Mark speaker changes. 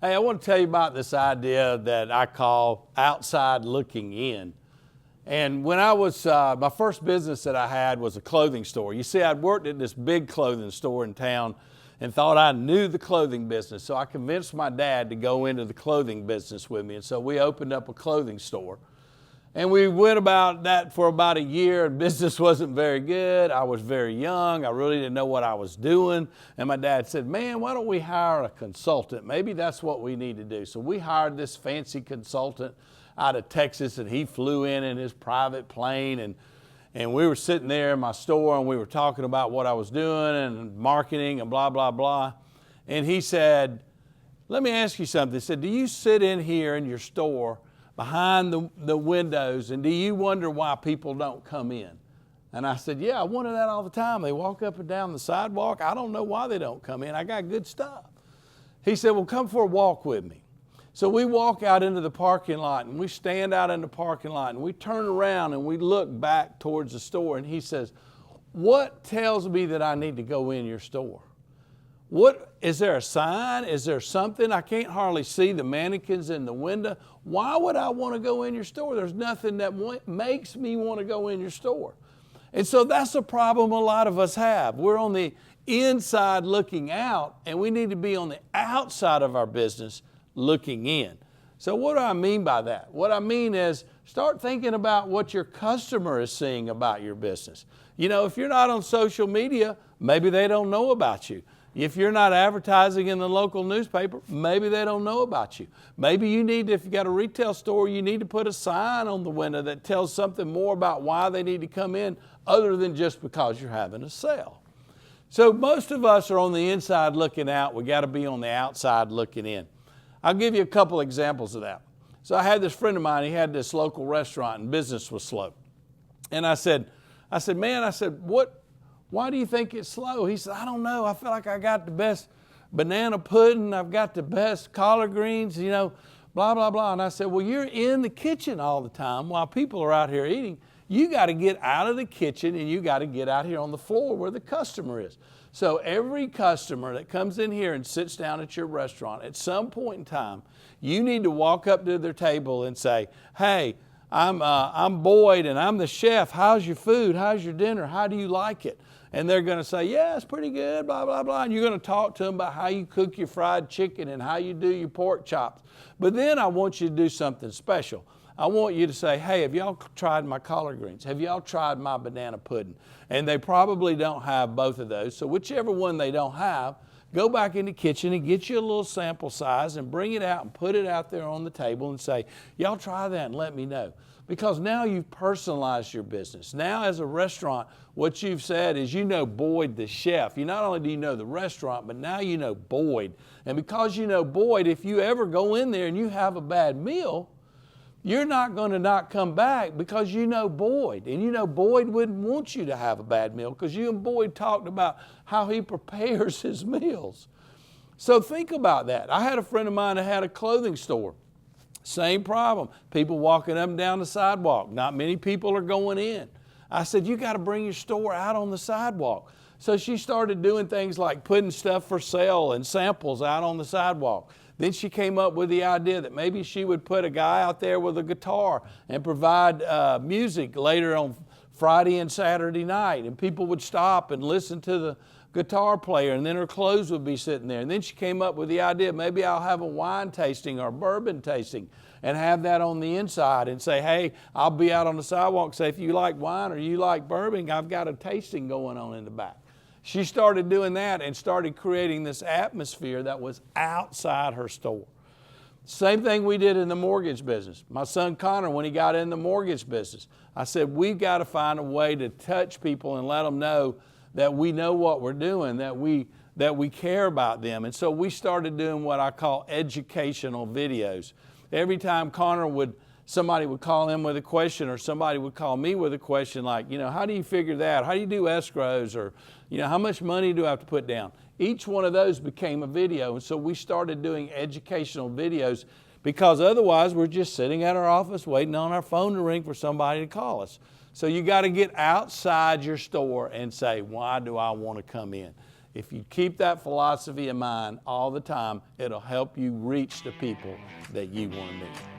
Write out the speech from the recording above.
Speaker 1: Hey, I want to tell you about this idea that I call outside looking in. And when I was, my first business that I had was a clothing store. You see, I'd worked at this big clothing store in town and thought I knew the clothing business. So I convinced my dad to go into the clothing business with me. And so we opened up a clothing store. And we went about that for about a year, and business wasn't very good. I was very young. I really didn't know what I was doing. And my dad said, man, why don't we hire a consultant? Maybe that's what we need to do. So we hired this fancy consultant out of Texas, and he flew in his private plane. And we were sitting there in my store, and we were talking about what I was doing and marketing and blah, blah, blah. And he said, let me ask you something. He said, do you sit in here in your store behind the windows, and do you wonder why people don't come in? And I said, yeah, I wonder that all the time. They walk up and down the sidewalk. I don't know why they don't come in. I got good stuff. He said, well, come for a walk with me. So we walk out into the parking lot, and we stand out in the parking lot, and we turn around and we look back towards the store, and he says, what tells me that I need to go in your store? What, is there a sign? Is there something? I can't hardly see the mannequins in the window. Why would I want to go in your store? There's nothing that makes me want to go in your store. And so that's a problem a lot of us have. We're on the inside looking out, and we need to be on the outside of our business looking in. So what do I mean by that? What I mean is start thinking about what your customer is seeing about your business. You know, if you're not on social media, maybe they don't know about you. If you're not advertising in the local newspaper, maybe they don't know about you. Maybe you need, if you got a retail store, you need to put a sign on the window that tells something more about why they need to come in other than just because you're having a sale. So most of us are on the inside looking out. We got to be on the outside looking in. I'll give you a couple examples of that. So I had this friend of mine, he had this local restaurant and business was slow. And I said, why do you think it's slow? He said, I don't know. I feel like I got the best banana pudding. I've got the best collard greens, you know, blah, blah, blah. And I said, well, you're in the kitchen all the time while people are out here eating. You got to get out of the kitchen and you got to get out here on the floor where the customer is. So every customer that comes in here and sits down at your restaurant, at some point in time, you need to walk up to their table and say, hey, I'm Boyd and I'm the chef. How's your food? How's your dinner? How do you like it? And they're going to say, yeah, it's pretty good, blah, blah, blah. And you're going to talk to them about how you cook your fried chicken and how you do your pork chops. But then I want you to do something special. I want you to say, hey, have y'all tried my collard greens? Have y'all tried my banana pudding? And they probably don't have both of those. So whichever one they don't have, go back in the kitchen and get you a little sample size and bring it out and put it out there on the table and say, y'all try that and let me know. Because now you've personalized your business. Now as a restaurant, what you've said is you know Boyd the chef. You not only do you know the restaurant, but now you know Boyd. And because you know Boyd, if you ever go in there and you have a bad meal, you're not going to not come back because you know Boyd. And you know Boyd wouldn't want you to have a bad meal because you and Boyd talked about how he prepares his meals. So think about that. I had a friend of mine that had a clothing store. Same problem. People walking up and down the sidewalk. Not many people are going in. I said, you got to bring your store out on the sidewalk. So she started doing things like putting stuff for sale and samples out on the sidewalk. Then she came up with the idea that maybe she would put a guy out there with a guitar and provide music later on Friday and Saturday night. And people would stop and listen to the guitar player, and then her clothes would be sitting there. And then she came up with the idea, maybe I'll have a wine tasting or bourbon tasting and have that on the inside and say, hey, I'll be out on the sidewalk, say if you like wine or you like bourbon, I've got a tasting going on in the back. She started doing that and started creating this atmosphere that was outside her store. Same thing we did in the mortgage business. My son Connor, when he got in the mortgage business, I said, we've got to find a way to touch people and let them know that we know what we're doing, that we care about them. And so we started doing what I call educational videos. Every time somebody would call him with a question or somebody would call me with a question like, you know, how do you figure that? How do you do escrows? Or, you know, how much money do I have to put down? Each one of those became a video. And so we started doing educational videos because otherwise we're just sitting at our office waiting on our phone to ring for somebody to call us. So you got to get outside your store and say, why do I want to come in? If you keep that philosophy in mind all the time, it'll help you reach the people that you want to meet.